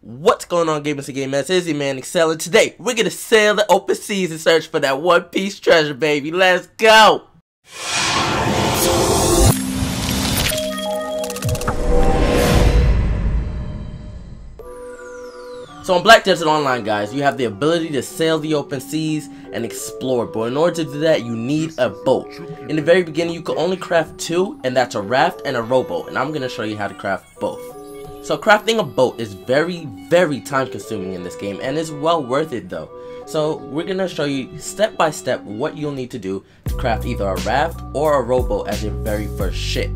What's going on, gamers and gamettes? It's your man Excel, and today we're gonna sail the open seas and search for that One Piece treasure, baby. Let's go! So on Black Desert Online, guys, you have the ability to sail the open seas and explore, but in order to do that, you need a boat. In the very beginning, you can only craft two, and that's a raft and a rowboat, and I'm gonna show you how to craft both. So crafting a boat is very time consuming in this game, and is well worth it though. So we're gonna show you step by step what you'll need to do to craft either a raft or a rowboat as your very first ship.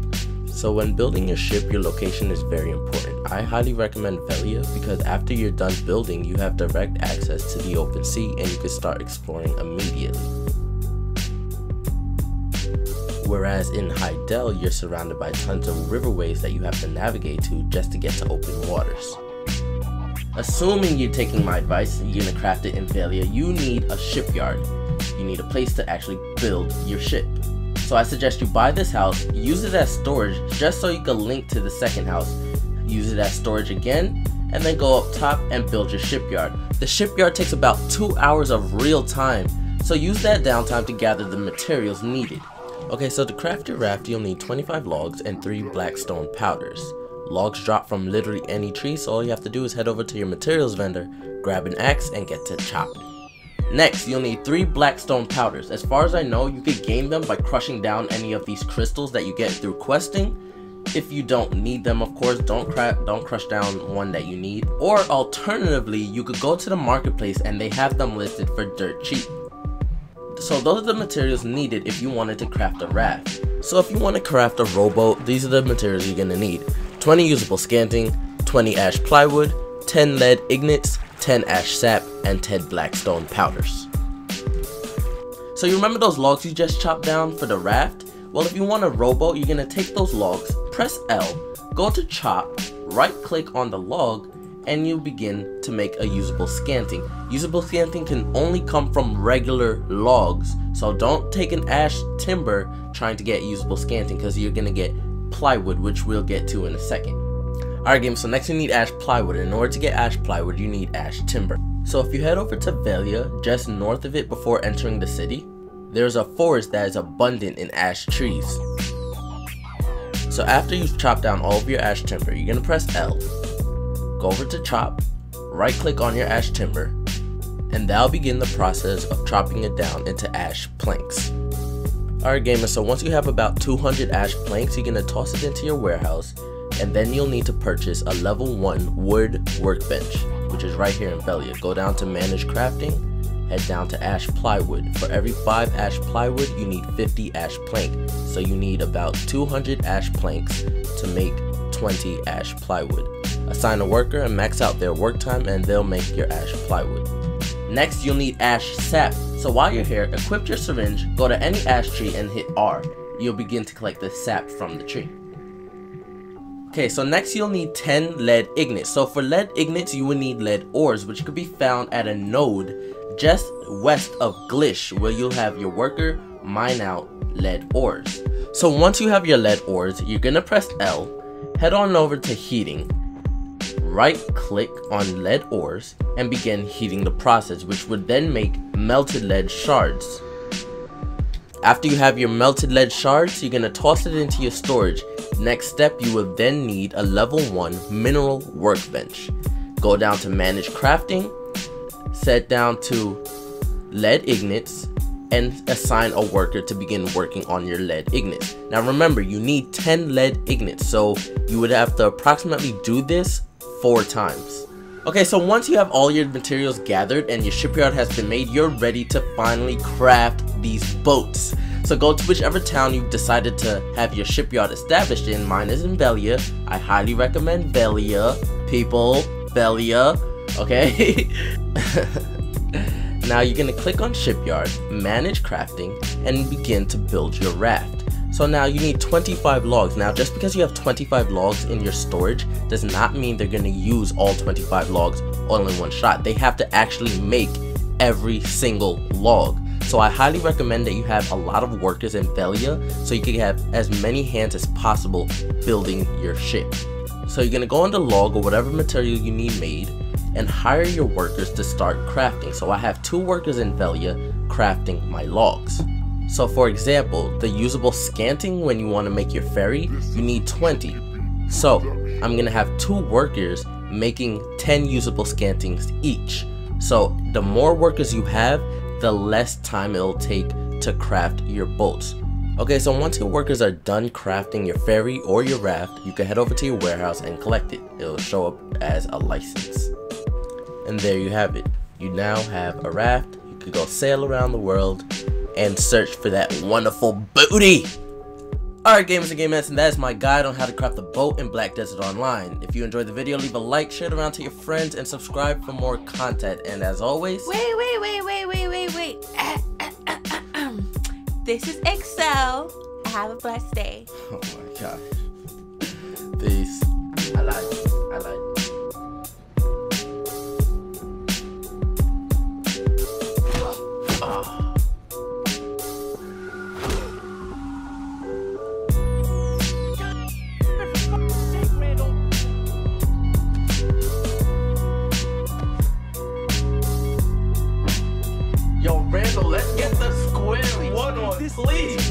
So when building your ship, your location is very important. I highly recommend Velia because after you're done building, you have direct access to the open sea and you can start exploring immediately. Whereas in Hydael, you're surrounded by tons of riverways that you have to navigate to just to get to open waters. Assuming you're taking my advice and you're gonna craft it in Velia, you need a shipyard. You need a place to actually build your ship. So I suggest you buy this house, use it as storage just so you can link to the second house. Use it as storage again, and then go up top and build your shipyard. The shipyard takes about 2 hours of real time, so use that downtime to gather the materials needed. Okay, so to craft your raft, you'll need 25 logs and 3 black stone powders. Logs drop from literally any tree, so all you have to do is head over to your materials vendor, grab an axe, and get to chopping. Next, you'll need 3 black stone powders. As far as I know, you could gain them by crushing down any of these crystals that you get through questing. If you don't need them, of course, don't crush down one that you need. Or alternatively, you could go to the marketplace and they have them listed for dirt cheap. So those are the materials needed if you wanted to craft a raft. So if you want to craft a rowboat, these are the materials you're going to need. 20 usable scanting, 20 ash plywood, 10 lead ignites, 10 ash sap, and 10 black stone powders. So you remember those logs you just chopped down for the raft? Well, if you want a rowboat, you're going to take those logs, press L, go to chop, right click on the log, and you begin to make a usable scanting. Usable scanting can only come from regular logs, so don't take an ash timber trying to get usable scanting because you're gonna get plywood, which we'll get to in a second. Alright game, so next you need ash plywood. In order to get ash plywood, you need ash timber. So if you head over to Velia, just north of it before entering the city, there's a forest that is abundant in ash trees. So after you've chopped down all of your ash timber, you're gonna press L, go over to chop, right click on your ash timber, and that'll begin the process of chopping it down into ash planks. Alright gamers, so once you have about 200 ash planks, you're going to toss it into your warehouse, and then you'll need to purchase a level 1 wood workbench, which is right here in Velia. Go down to manage crafting, head down to ash plywood. For every 5 ash plywood, you need 50 ash plank, so you need about 200 ash planks to make 20 ash plywood. Assign a worker and max out their work time and they'll make your ash plywood. Next, you'll need ash sap. So while you're here, equip your syringe, go to any ash tree and hit R. You'll begin to collect the sap from the tree. Okay, so next you'll need 10 lead ignites. So for lead ignites, you will need lead ores, which could be found at a node just west of Glish, where you'll have your worker mine out lead ores. So once you have your lead ores, you're gonna press L, head on over to heating, right click on lead ores, and begin heating the process, which would then make melted lead shards. After you have your melted lead shards, you're going to toss it into your storage. Next step, you will then need a level 1 mineral workbench. Go down to manage crafting, set down to lead ignites, and assign a worker to begin working on your lead ignites. Now remember, you need 10 lead ignites, so you would have to approximately do this 4 times. Okay, so once you have all your materials gathered and your shipyard has been made, you're ready to finally craft these boats. So go to whichever town you've decided to have your shipyard established in. Mine is in Velia. I highly recommend Velia. People, Velia, okay? Now you're going to click on shipyard, manage crafting, and begin to build your raft. So now you need 25 logs. Now just because you have 25 logs in your storage does not mean they're going to use all 25 logs all in one shot. They have to actually make every single log. So I highly recommend that you have a lot of workers in Velia so you can have as many hands as possible building your ship. So you're gonna go on the log or whatever material you need made and hire your workers to start crafting. So I have 2 workers in Velia crafting my logs. So for example, the usable scanting when you want to make your ferry, you need 20. So I'm gonna have 2 workers making 10 usable scantings each. So the more workers you have, the less time it'll take to craft your boats. Okay, so once your workers are done crafting your ferry or your raft, you can head over to your warehouse and collect it. It'll show up as a license. And there you have it. You now have a raft. You could go sail around the world and search for that wonderful booty. Alright gamers and gamettes, and that is my guide on how to craft a boat in Black Desert Online. If you enjoyed the video, leave a like, share it around to your friends, and subscribe for more content. And as always... Wait. This is Excel. Have a blessed day. Oh my gosh. Peace. I like it. I like it. Oh. Yo, Randall, let's get the square one on, please.